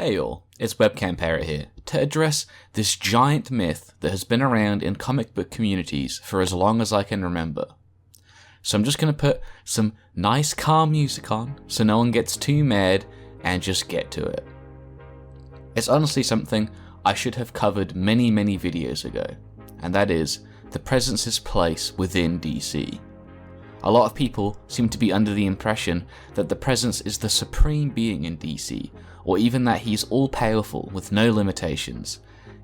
Hey all, it's WebCamParrot here, to address this giant myth that has been around in comic book communities for as long as I can remember. So I'm just going to put some nice calm music on, so no one gets too mad, and just get to it. It's honestly something I should have covered many videos ago, and that is the presence's place within DC. A lot of people seem to be under the impression that the presence is the supreme being in DC, or even that he's all-powerful with no limitations,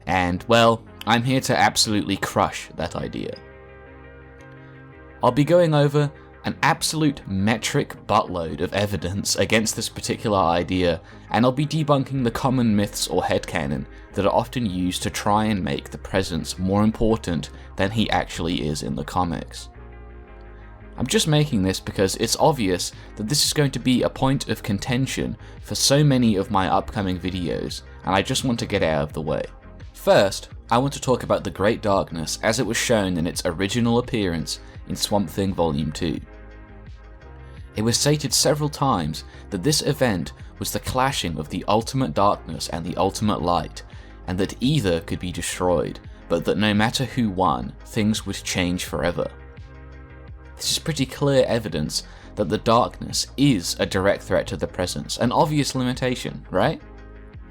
and, well, I'm here to absolutely crush that idea. I'll be going over an absolute metric buttload of evidence against this particular idea, and I'll be debunking the common myths or headcanon that are often used to try and make the presence more important than he actually is in the comics. I'm just making this because it's obvious that this is going to be a point of contention for so many of my upcoming videos, and I just want to get out of the way. First, I want to talk about the Great Darkness as it was shown in its original appearance in Swamp Thing Volume 2. It was stated several times that this event was the clashing of the ultimate darkness and the ultimate light, and that either could be destroyed, but that no matter who won, things would change forever. This is pretty clear evidence that the darkness is a direct threat to the presence, an obvious limitation, right?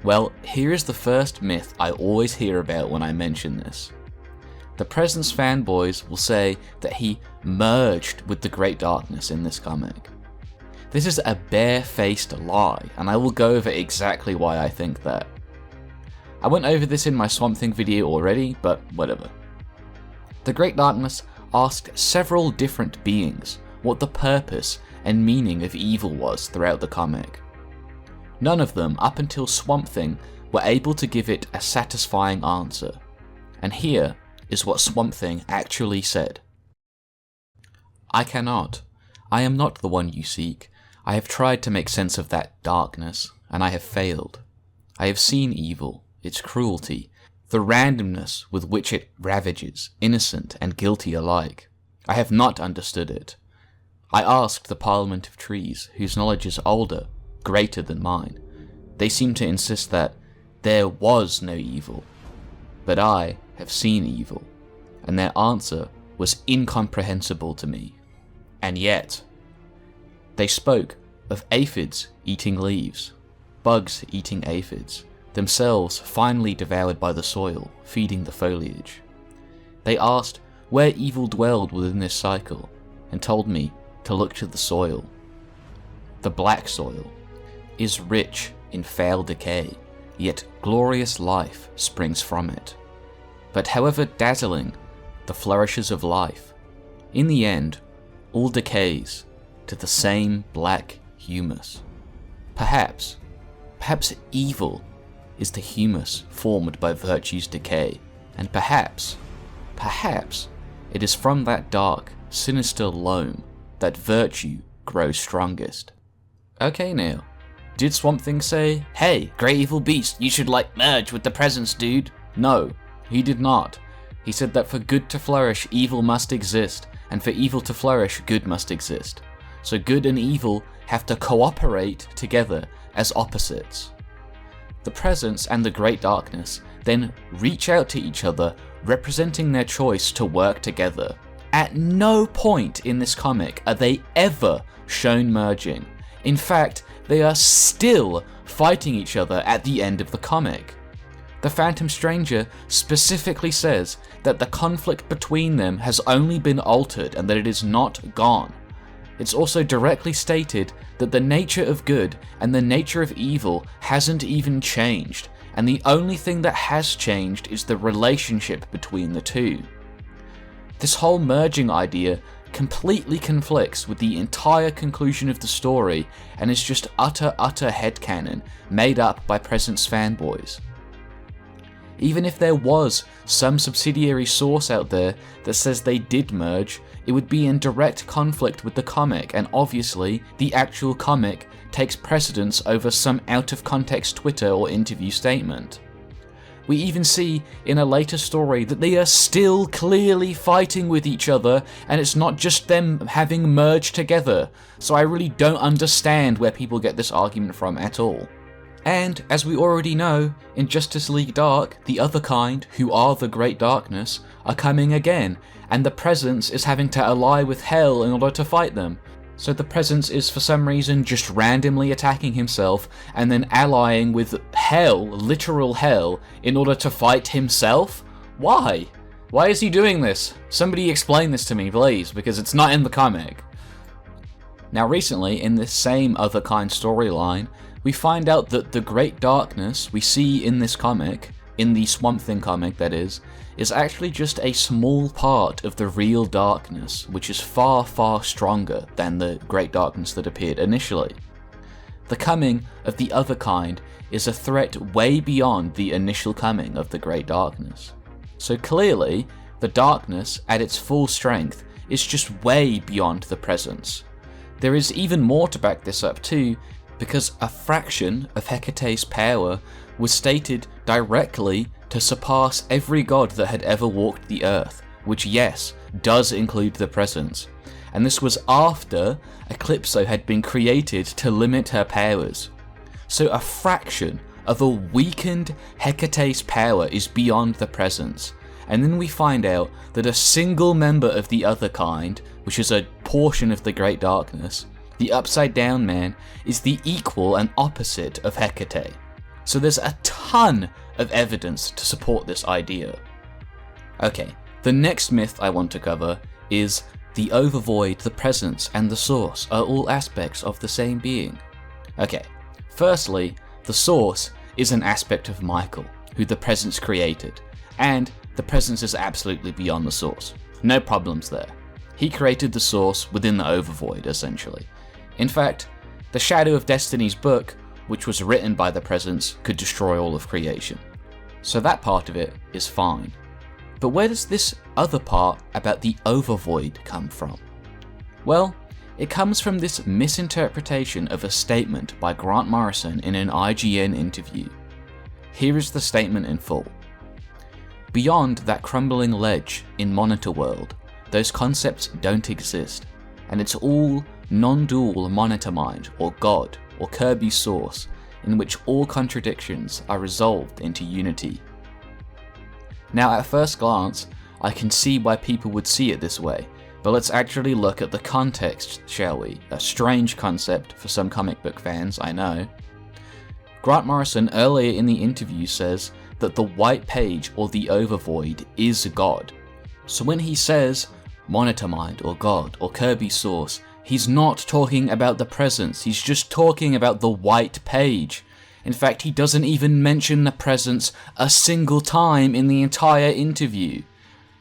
Well, here is the first myth I always hear about when I mention this. The presence fanboys will say that he merged with the Great Darkness in this comic. This is a bare-faced lie, and I will go over exactly why I think that. I went over this in my Swamp Thing video already, but whatever. The Great Darkness asked several different beings what the purpose and meaning of evil was throughout the comic. None of them, up until Swamp Thing, were able to give it a satisfying answer. And here is what Swamp Thing actually said. I cannot. I am not the one you seek. I have tried to make sense of that darkness, and I have failed. I have seen evil, its cruelty, the randomness with which it ravages, innocent and guilty alike. I have not understood it. I asked the Parliament of Trees, whose knowledge is older, greater than mine. They seem to insist that there was no evil. But I have seen evil, and their answer was incomprehensible to me. And yet, they spoke of aphids eating leaves, bugs eating aphids, themselves finally devoured by the soil, feeding the foliage. They asked where evil dwelled within this cycle, and told me to look to the soil. The black soil is rich in foul decay, yet glorious life springs from it. But however dazzling the flourishes of life, in the end, all decays to the same black humus. Perhaps evil is the humus formed by virtue's decay, and perhaps it is from that dark, sinister loam that virtue grows strongest. Okay now, did Swamp Thing say, hey, great evil beast, you should merge with the presence, dude? No, he did not. He said that for good to flourish, evil must exist, and for evil to flourish, good must exist. So good and evil have to cooperate together as opposites. The presence and the Great Darkness then reach out to each other, representing their choice to work together. At no point in this comic are they ever shown merging. In fact, they are still fighting each other at the end of the comic. The Phantom Stranger specifically says that the conflict between them has only been altered and that it is not gone. It's also directly stated that the nature of good and the nature of evil hasn't even changed, and the only thing that has changed is the relationship between the two. This whole merging idea completely conflicts with the entire conclusion of the story and is just utter headcanon made up by Presence fanboys. Even if there was some subsidiary source out there that says they did merge, it would be in direct conflict with the comic, and obviously, the actual comic takes precedence over some out-of-context Twitter or interview statement. We even see in a later story that they are still clearly fighting with each other, and it's not just them having merged together, so I really don't understand where people get this argument from at all. And, as we already know, in Justice League Dark, the other kind, who are the Great Darkness, are coming again, and the Presence is having to ally with Hell in order to fight them. So the Presence is for some reason just randomly attacking himself, and then allying with Hell, literal Hell, in order to fight himself? Why? Why is he doing this? Somebody explain this to me, please, because it's not in the comic. Now recently, in this same Other Kind storyline, we find out that the Great Darkness we see in this comic, in the Swamp Thing comic that is actually just a small part of the real darkness, which is far, far stronger than the Great Darkness that appeared initially. The coming of the Other Kind is a threat way beyond the initial coming of the Great Darkness. So clearly, the darkness at its full strength is just way beyond the Presence. There is even more to back this up too, because a fraction of Hecate's power was stated directly to surpass every god that had ever walked the earth, which yes, does include the Presence. And this was after Eclipso had been created to limit her powers. So a fraction of a weakened Hecate's power is beyond the Presence. And then we find out that a single member of the Other Kind, which is a portion of the Great Darkness, the Upside Down Man, is the equal and opposite of Hecate. So there's a ton of evidence to support this idea. Okay, the next myth I want to cover is the Overvoid, the Presence, and the Source are all aspects of the same being. Okay, firstly, the Source is an aspect of Michael, who the Presence created, and the Presence is absolutely beyond the Source. No problems there. He created the Source within the Overvoid, essentially. In fact, the Shadow of Destiny's book, which was written by the Presence, could destroy all of creation. So that part of it is fine. But where does this other part about the Overvoid come from? Well, it comes from this misinterpretation of a statement by Grant Morrison in an IGN interview. Here is the statement in full. Beyond that crumbling ledge in Monitor World, those concepts don't exist, and it's all non-dual Monitor Mind, or God, or Kirby's Source, in which all contradictions are resolved into unity. Now at first glance, I can see why people would see it this way, but let's actually look at the context, shall we? A strange concept for some comic book fans, I know. Grant Morrison earlier in the interview says that the white page or the Overvoid is God. So when he says Monitor Mind or God or Kirby's Source, he's not talking about the Presence, he's just talking about the white page. In fact, he doesn't even mention the Presence a single time in the entire interview.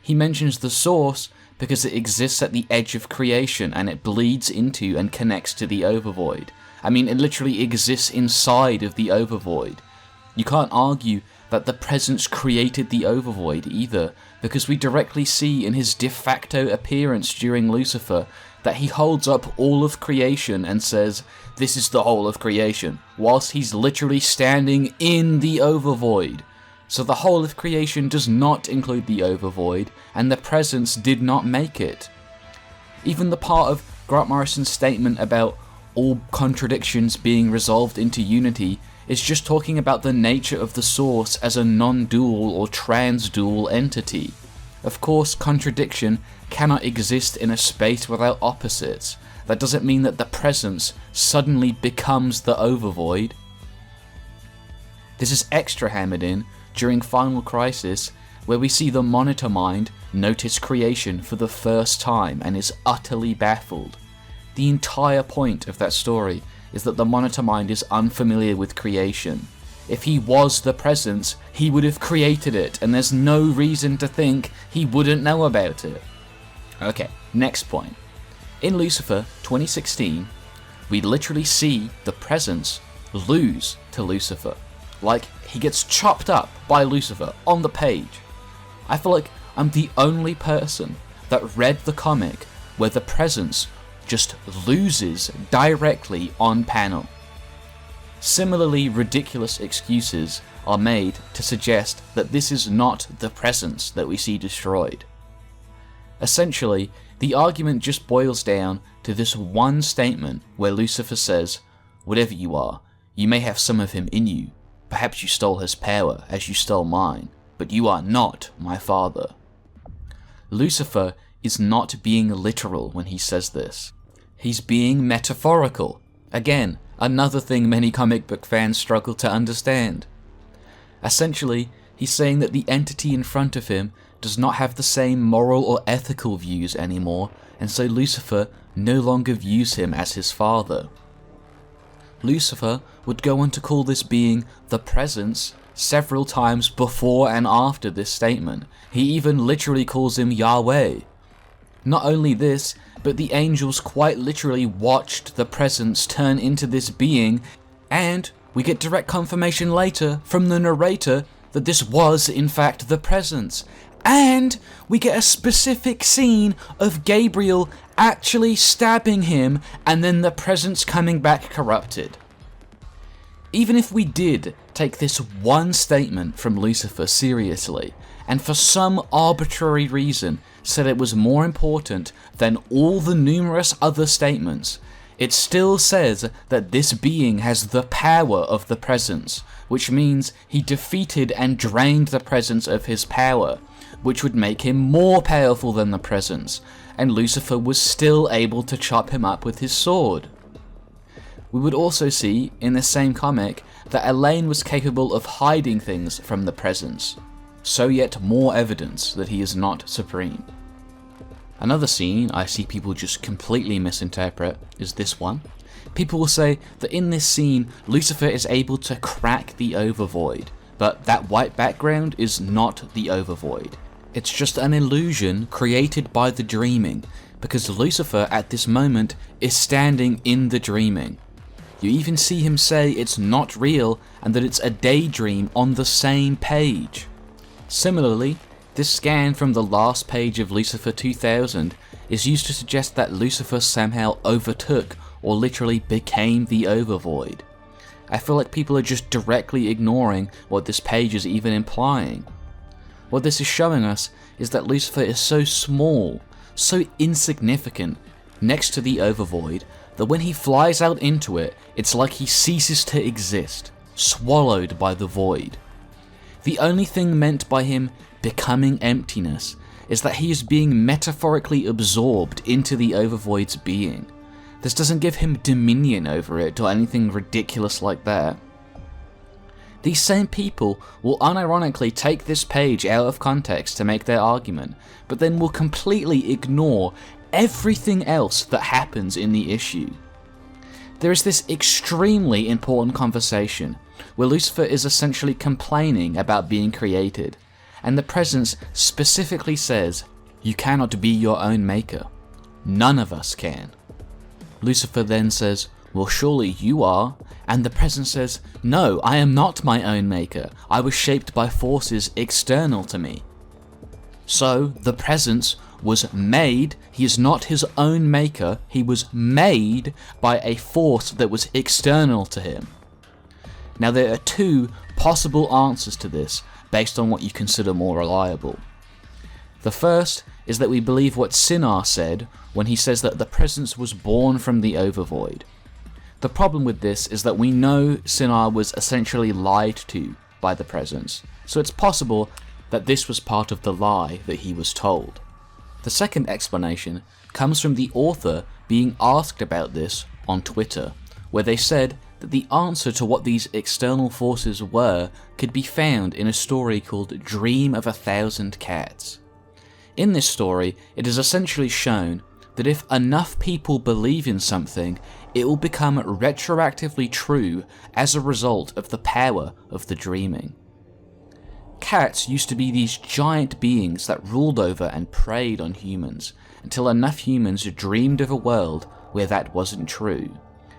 He mentions the Source because it exists at the edge of creation and it bleeds into and connects to the Overvoid. I mean, it literally exists inside of the Overvoid. You can't argue that the Presence created the Overvoid either, because we directly see in his de facto appearance during Lucifer that he holds up all of creation and says, "This is the whole of creation," whilst he's literally standing in the Overvoid. So the whole of creation does not include the Overvoid, and the Presence did not make it. Even the part of Grant Morrison's statement about all contradictions being resolved into unity is just talking about the nature of the Source as a non-dual or trans-dual entity. Of course, contradiction cannot exist in a space without opposites. That doesn't mean that the Presence suddenly becomes the Overvoid. This is extra hammered in during Final Crisis, where we see the Monitor Mind notice creation for the first time and is utterly baffled. The entire point of that story is that the Monitor Mind is unfamiliar with creation. If he was the Presence, he would have created it, and there's no reason to think he wouldn't know about it. Okay, next point. In Lucifer 2016, we literally see the Presence lose to Lucifer. Like, he gets chopped up by Lucifer on the page. I feel like I'm the only person that read the comic where the Presence just loses directly on panel. Similarly ridiculous excuses are made to suggest that this is not the Presence that we see destroyed. Essentially, the argument just boils down to this one statement where Lucifer says, "Whatever you are, You may have some of him in you. Perhaps you stole his power as you stole mine, but you are not my father. Lucifer is not being literal when he says this. He's being metaphorical. Again, another thing many comic book fans struggle to understand. Essentially, he's saying that the entity in front of him does not have the same moral or ethical views anymore, and so Lucifer no longer views him as his father. Lucifer would go on to call this being the Presence several times before and after this statement. He even literally calls him Yahweh. Not only this, but the angels quite literally watched the Presence turn into this being, and we get direct confirmation later from the narrator that this was in fact the Presence. And we get a specific scene of Gabriel actually stabbing him and then the Presence coming back corrupted. Even if we did take this one statement from Lucifer seriously, and for some arbitrary reason said it was more important than all the numerous other statements, it still says that this being has the power of the Presence, which means he defeated and drained the Presence of his power, which would make him more powerful than the Presence, and Lucifer was still able to chop him up with his sword. We would also see, in the same comic, that Elaine was capable of hiding things from the Presence, so yet more evidence that he is not supreme. Another scene I see people just completely misinterpret is this one. People will say that in this scene, Lucifer is able to crack the overvoid, but that white background is not the overvoid. It's just an illusion created by the dreaming, because Lucifer at this moment is standing in the dreaming. You even see him say it's not real and that it's a daydream on the same page. Similarly, this scan from the last page of Lucifer 2000 is used to suggest that Lucifer somehow overtook or literally became the overvoid. I feel like people are just directly ignoring what this page is even implying. What this is showing us is that Lucifer is so small, so insignificant next to the overvoid, that when he flies out into it, it's like he ceases to exist, swallowed by the void. The only thing meant by him becoming emptiness is that he is being metaphorically absorbed into the overvoid's being. This doesn't give him dominion over it or anything ridiculous like that. These same people will unironically take this page out of context to make their argument, but then will completely ignore everything else that happens in the issue. There is this extremely important conversation where Lucifer is essentially complaining about being created, and the Presence specifically says, "You cannot be your own maker. None of us can." Lucifer then says, "Well, surely you are," and the Presence says, "No, I am not my own maker. I was shaped by forces external to me." So, the Presence was made, he is not his own maker, he was made by a force that was external to him. Now there are two possible answers to this, based on what you consider more reliable. The first is that we believe what Sinar said when he says that the Presence was born from the overvoid. The problem with this is that we know Sinar was essentially lied to by the Presence, so it's possible that this was part of the lie that he was told. The second explanation comes from the author being asked about this on Twitter, where they said that the answer to what these external forces were could be found in a story called Dream of 1,000 Cats. In this story, it is essentially shown that if enough people believe in something, it will become retroactively true as a result of the power of the dreaming. Cats used to be these giant beings that ruled over and preyed on humans, until enough humans dreamed of a world where that wasn't true,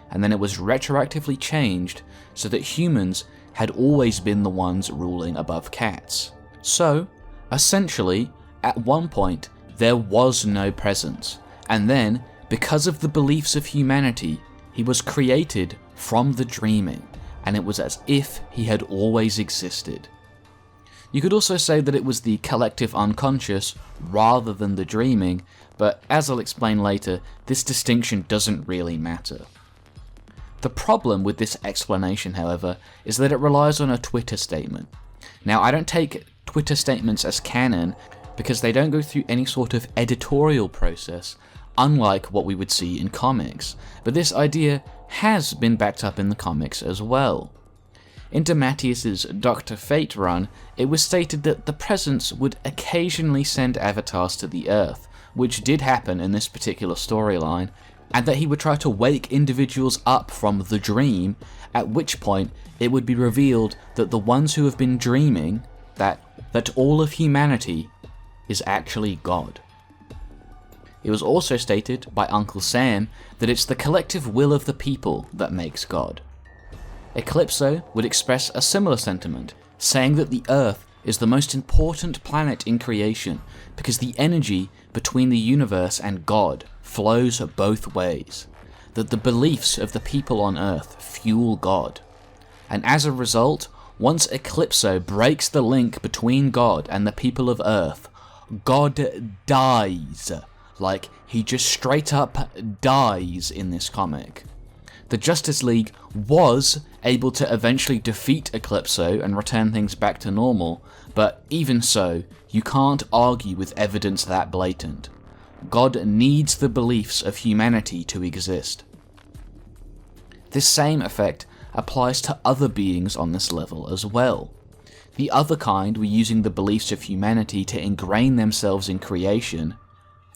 and then it was retroactively changed so that humans had always been the ones ruling above cats. So, essentially, at one point, there was no Presence, and then, because of the beliefs of humanity, he was created from the dreaming, and it was as if he had always existed. You could also say that it was the collective unconscious rather than the dreaming, but as I'll explain later, this distinction doesn't really matter. The problem with this explanation, however, is that it relies on a Twitter statement. Now, I don't take Twitter statements as canon because they don't go through any sort of editorial process, unlike what we would see in comics, but this idea has been backed up in the comics as well. In DeMatteis's Dr. Fate run, it was stated that the Presence would occasionally send avatars to the Earth, which did happen in this particular storyline, and that he would try to wake individuals up from the dream, at which point it would be revealed that the ones who have been dreaming, that all of humanity is actually God. It was also stated by Uncle Sam that it's the collective will of the people that makes God. Eclipso would express a similar sentiment, saying that the Earth is the most important planet in creation because the energy between the universe and God flows both ways, that the beliefs of the people on Earth fuel God. And as a result, once Eclipso breaks the link between God and the people of Earth, God dies. Like, he just straight up dies in this comic. The Justice League was able to eventually defeat Eclipso and return things back to normal, but even so, you can't argue with evidence that blatant. God needs the beliefs of humanity to exist. This same effect applies to other beings on this level as well. The other kind were using the beliefs of humanity to ingrain themselves in creation,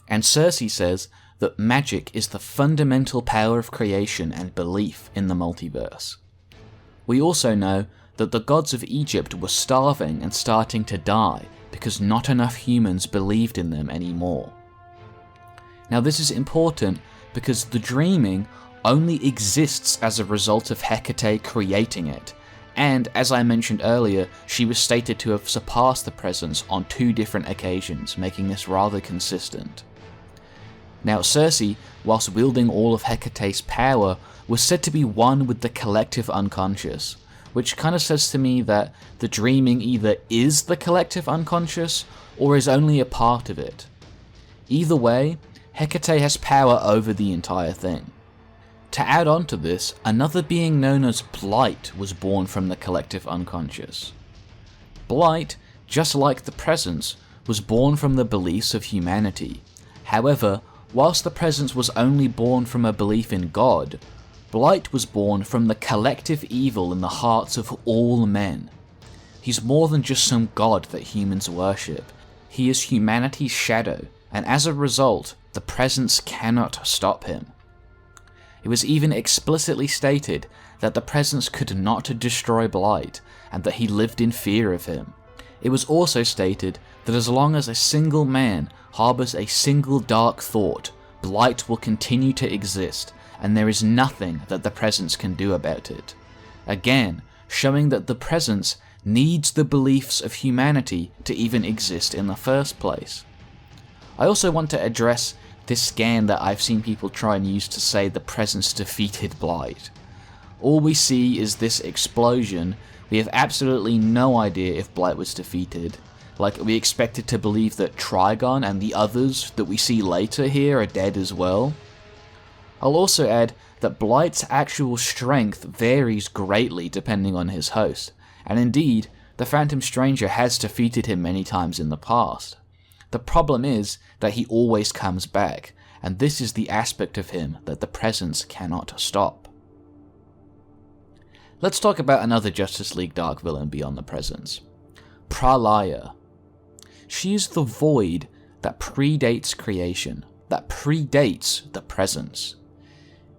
and Circe says that magic is the fundamental power of creation and belief in the multiverse. We also know that the gods of Egypt were starving and starting to die because not enough humans believed in them anymore. Now this is important because the dreaming only exists as a result of Hecate creating it, and as I mentioned earlier, she was stated to have surpassed the Presence on 2 different occasions, making this rather consistent. Now Circe, whilst wielding all of Hecate's power, was said to be one with the collective unconscious, which kind of says to me that the dreaming either is the collective unconscious or is only a part of it. Either way, Hecate has power over the entire thing. To add on to this, another being known as Blight was born from the collective unconscious. Blight, just like the Presence, was born from the beliefs of humanity. However, whilst the Presence was only born from a belief in God, Blight was born from the collective evil in the hearts of all men. He's more than just some god that humans worship. He is humanity's shadow, and as a result, the Presence cannot stop him. It was even explicitly stated that the Presence could not destroy Blight, and that he lived in fear of him. It was also stated that as long as a single man harbours a single dark thought, Blight will continue to exist, and there is nothing that the Presence can do about it. Again, showing that the Presence needs the beliefs of humanity to even exist in the first place. I also want to address this scan that I've seen people try and use to say the Presence defeated Blight. All we see is this explosion. We have absolutely no idea if Blight was defeated. Like, we expected to believe that Trigon and the others that we see later here are dead as well. I'll also add that Blight's actual strength varies greatly depending on his host, and indeed, the Phantom Stranger has defeated him many times in the past. The problem is that he always comes back, and this is the aspect of him that the Presence cannot stop. Let's talk about another Justice League Dark villain beyond the Presence. Pralaya. She is the void that predates creation, that predates the Presence.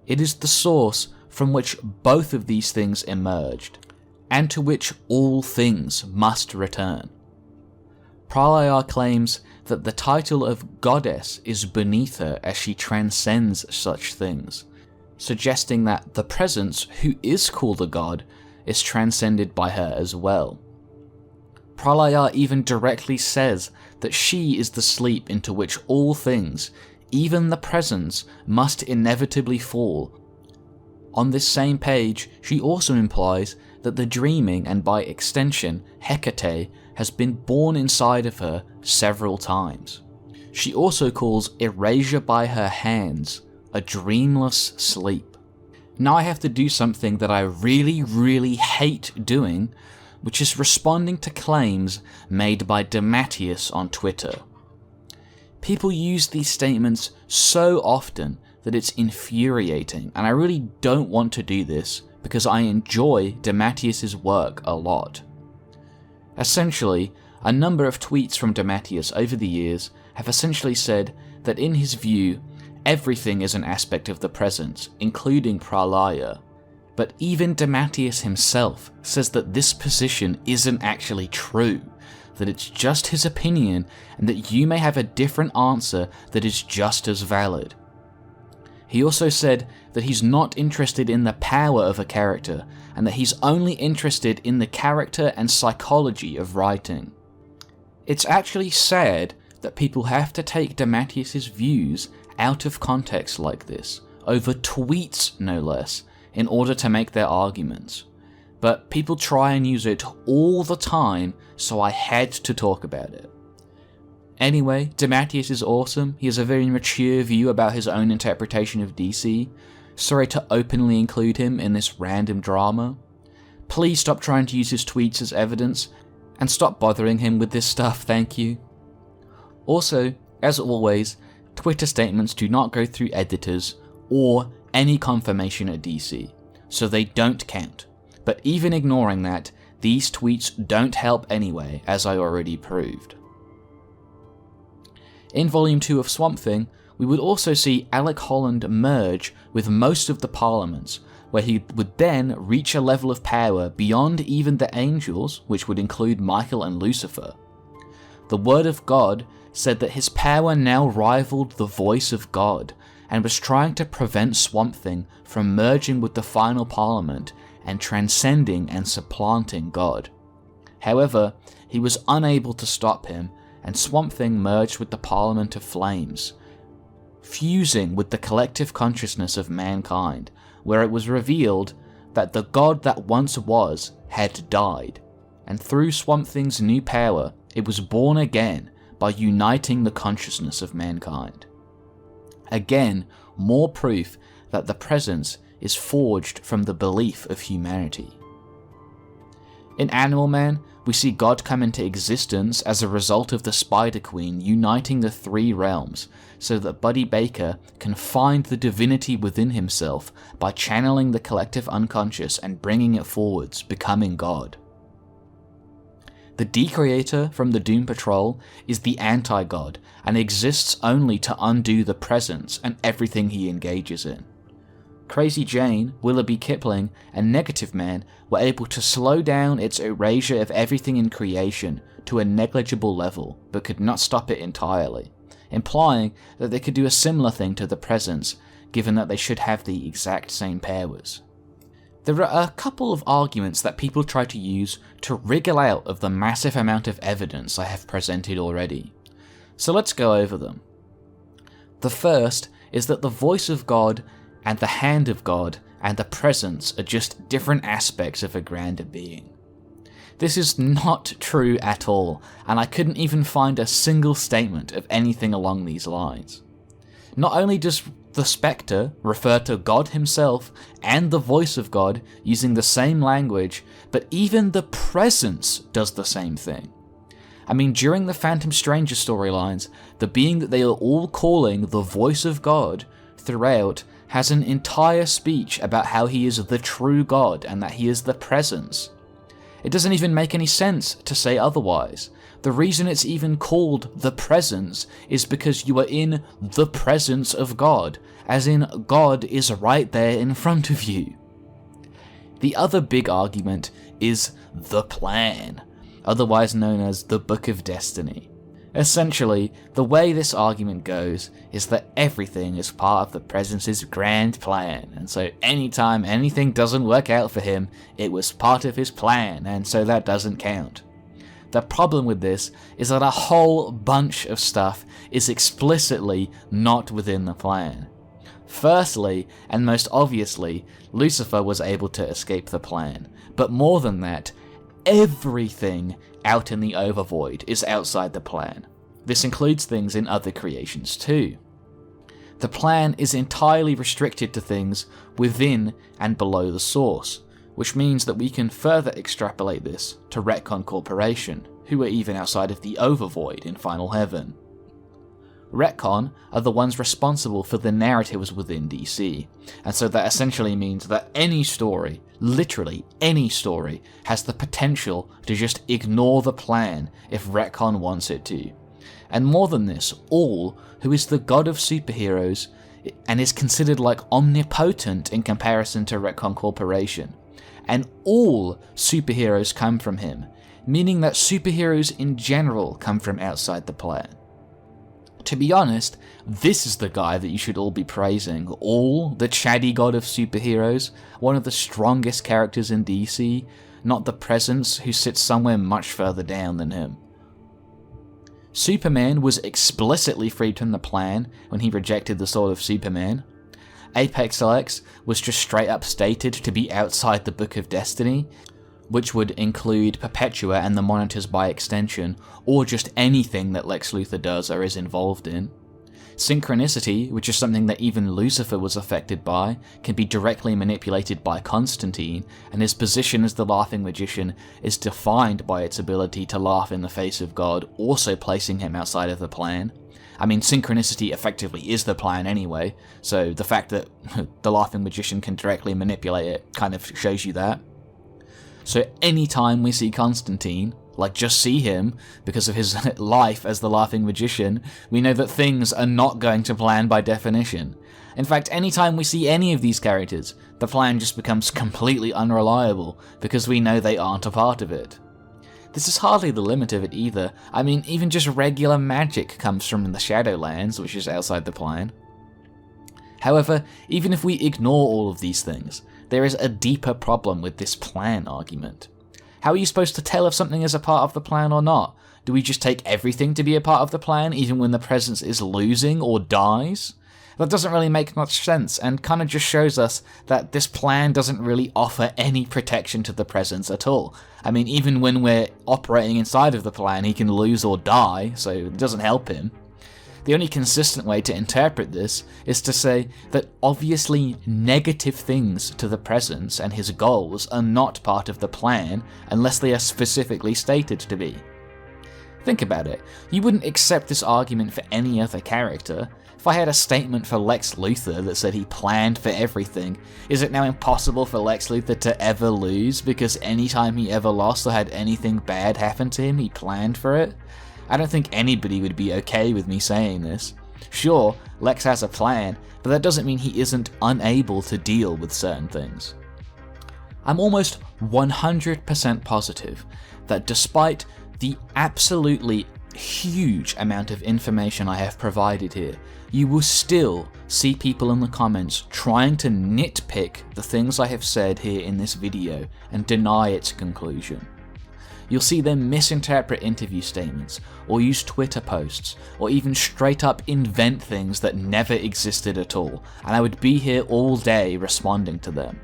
It is the source from which both of these things emerged, and to which all things must return. Pralaya claims that the title of goddess is beneath her as she transcends such things, suggesting that the Presence, who is called a god, is transcended by her as well. Pralaya even directly says that she is the sleep into which all things, even the Presence, must inevitably fall. On this same page, she also implies that the dreaming, and by extension Hecate, has been born inside of her several times. She also calls erasure by her hands a dreamless sleep. now I have to do something that I really, really hate doing, which is responding to claims made by Dematius on Twitter. People use these statements so often that it's infuriating, and I really don't want to do this because I enjoy Dematius' work a lot. Essentially, a number of tweets from Dematius over the years have essentially said that in his view, everything is an aspect of the presence, including Pralaya. But even Dematius himself says that this position isn't actually true, that it's just his opinion and that you may have a different answer that is just as valid. He also said that he's not interested in the power of a character and that he's only interested in the character and psychology of writing. It's actually sad that people have to take Dematius' views out of context like this, over tweets no less, in order to make their arguments. But people try and use it all the time, so I had to talk about it. Anyway, Dematius is awesome. He has a very mature view about his own interpretation of DC. Sorry to openly include him in this random drama. Please stop trying to use his tweets as evidence, and stop bothering him with this stuff, thank you. Also, as always, Twitter statements do not go through editors or any confirmation at DC, so they don't count. But even ignoring that, these tweets don't help anyway, as I already proved. In Volume 2 of Swamp Thing, we would also see Alec Holland merge with most of the Parliaments, where he would then reach a level of power beyond even the angels, which would include Michael and Lucifer. The Word of God said that his power now rivaled the voice of God, and was trying to prevent Swamp Thing from merging with the final Parliament and transcending and supplanting God. However, he was unable to stop him, and Swamp Thing merged with the Parliament of Flames, fusing with the collective consciousness of mankind, where it was revealed that the God that once was had died, and through Swamp Thing's new power, it was born again by uniting the consciousness of mankind. Again, more proof that the presence is forged from the belief of humanity. In Animal Man, we see God come into existence as a result of the Spider Queen uniting the three realms, so that Buddy Baker can find the divinity within himself by channeling the collective unconscious and bringing it forwards, becoming God. The Decreator from the Doom Patrol is the anti-God and exists only to undo the presence and everything he engages in. Crazy Jane, Willoughby Kipling, and Negative Man were able to slow down its erasure of everything in creation to a negligible level, but could not stop it entirely, implying that they could do a similar thing to the presence, given that they should have the exact same powers. There are a couple of arguments that people try to use to wriggle out of the massive amount of evidence I have presented already. So let's go over them. The first is that the voice of God and the hand of God and the presence are just different aspects of a grander being. This is not true at all, and I couldn't even find a single statement of anything along these lines. Not only does the Spectre refer to God himself and the voice of God using the same language, but even the presence does the same thing. I mean, during the Phantom Stranger storylines, the being that they are all calling the voice of God throughout has an entire speech about how he is the true God and that he is the presence. It doesn't even make any sense to say otherwise. The reason it's even called the presence is because you are in the presence of God, as in God is right there in front of you. The other big argument is the plan, otherwise known as the Book of Destiny. Essentially, the way this argument goes is that everything is part of the presence's grand plan, and so anytime anything doesn't work out for him, it was part of his plan, and so that doesn't count. The problem with this is that a whole bunch of stuff is explicitly not within the plan. Firstly, and most obviously, Lucifer was able to escape the plan, but more than that, everything out in the overvoid is outside the plan. This includes things in other creations too. The plan is entirely restricted to things within and below the source, which means that we can further extrapolate this to Retcon Corporation, who are even outside of the overvoid in Final Heaven. Retcon are the ones responsible for the narratives within DC, and so that essentially means that any story, literally any story, has the potential to just ignore the plan if Retcon wants it to. And more than this, All, who is the god of superheroes, and is considered like omnipotent in comparison to Retcon Corporation, and all superheroes come from him, meaning that superheroes in general come from outside the plan. To be honest, this is the guy that you should all be praising. All, the chatty god of superheroes, one of the strongest characters in DC, not the Presence who sits somewhere much further down than him. Superman was explicitly freed from the plan when he rejected the Sword of Superman. Apex Lex was just straight up stated to be outside the Book of Destiny, which would include Perpetua and the Monitors by extension, or just anything that Lex Luthor does or is involved in. Synchronicity, which is something that even Lucifer was affected by, can be directly manipulated by Constantine, and his position as the Laughing Magician is defined by its ability to laugh in the face of God, also placing him outside of the plan. I mean, synchronicity effectively is the plan anyway, so the fact that the Laughing Magician can directly manipulate it kind of shows you that. So anytime we see Constantine, like just see him, because of his life as the Laughing Magician, we know that things are not going to plan by definition. In fact, anytime we see any of these characters, the plan just becomes completely unreliable, because we know they aren't a part of it. This is hardly the limit of it either. I mean, even just regular magic comes from the Shadowlands, which is outside the plan. However, even if we ignore all of these things, there is a deeper problem with this plan argument. How are you supposed to tell if something is a part of the plan or not? Do we just take everything to be a part of the plan, even when the Presence is losing or dies? That doesn't really make much sense, and kind of just shows us that this plan doesn't really offer any protection to the Presence at all. I mean, even when we're operating inside of the plan, he can lose or die, so it doesn't help him. The only consistent way to interpret this is to say that obviously negative things to the Presence and his goals are not part of the plan unless they are specifically stated to be. Think about it. You wouldn't accept this argument for any other character. If I had a statement for Lex Luthor that said he planned for everything, is it now impossible for Lex Luthor to ever lose because anytime he ever lost or had anything bad happen to him, he planned for it? I don't think anybody would be okay with me saying this. Sure, Lex has a plan, but that doesn't mean he isn't unable to deal with certain things. I'm almost 100% positive that despite the absolutely huge amount of information I have provided here, you will still see people in the comments trying to nitpick the things I have said here in this video and deny its conclusion. You'll see them misinterpret interview statements, or use Twitter posts, or even straight up invent things that never existed at all, and I would be here all day responding to them.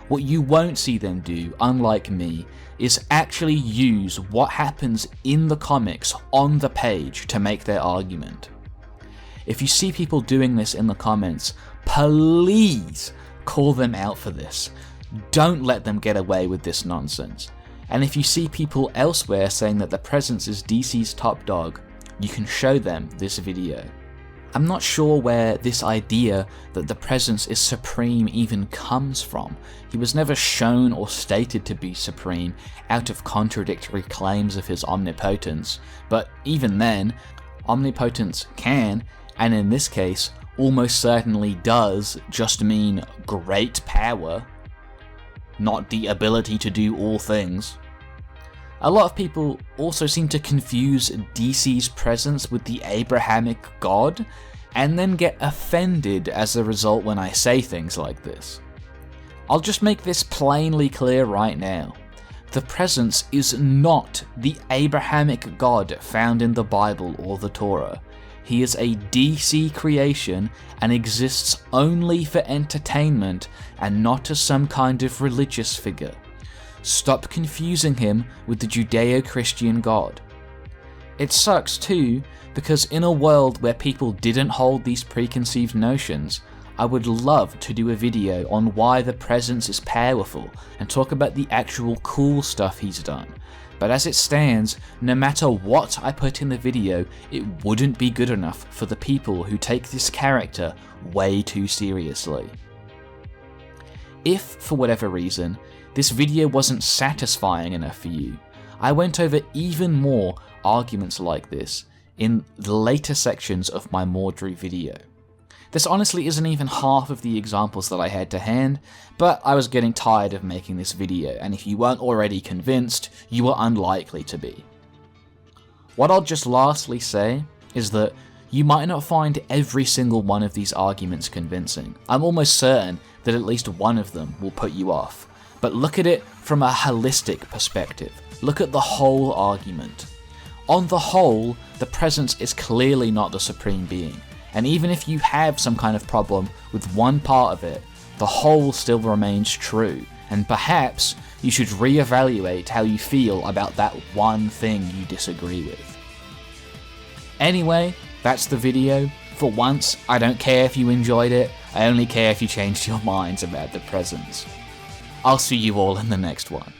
What you won't see them do, unlike me, is actually use what happens in the comics on the page to make their argument. If you see people doing this in the comments, please call them out for this. Don't let them get away with this nonsense. And if you see people elsewhere saying that the Presence is DC's top dog, you can show them this video. I'm not sure where this idea that the Presence is supreme even comes from. He was never shown or stated to be supreme out of contradictory claims of his omnipotence, but even then, omnipotence can, and in this case, almost certainly does, just mean great power, not the ability to do all things. A lot of people also seem to confuse DC's Presence with the Abrahamic God, and then get offended as a result when I say things like this. I'll just make this plainly clear right now. The Presence is not the Abrahamic God found in the Bible or the Torah. He is a DC creation and exists only for entertainment and not as some kind of religious figure. Stop confusing him with the Judeo-Christian God. It sucks too, because in a world where people didn't hold these preconceived notions, I would love to do a video on why the presence is powerful and talk about the actual cool stuff he's done. But as it stands, no matter what I put in the video, it wouldn't be good enough for the people who take this character way too seriously. If, for whatever reason, this video wasn't satisfying enough for you, I went over even more arguments like this in the later sections of my Maudry video. This honestly isn't even half of the examples that I had to hand, but I was getting tired of making this video, and if you weren't already convinced, you are unlikely to be. What I'll just lastly say is that you might not find every single one of these arguments convincing. I'm almost certain that at least one of them will put you off, but look at it from a holistic perspective. Look at the whole argument. On the whole, the presence is clearly not the supreme being. And even if you have some kind of problem with one part of it, the whole still remains true, and perhaps you should reevaluate how you feel about that one thing you disagree with. Anyway, that's the video. For once, I don't care if you enjoyed it, I only care if you changed your minds about the presence. I'll see you all in the next one.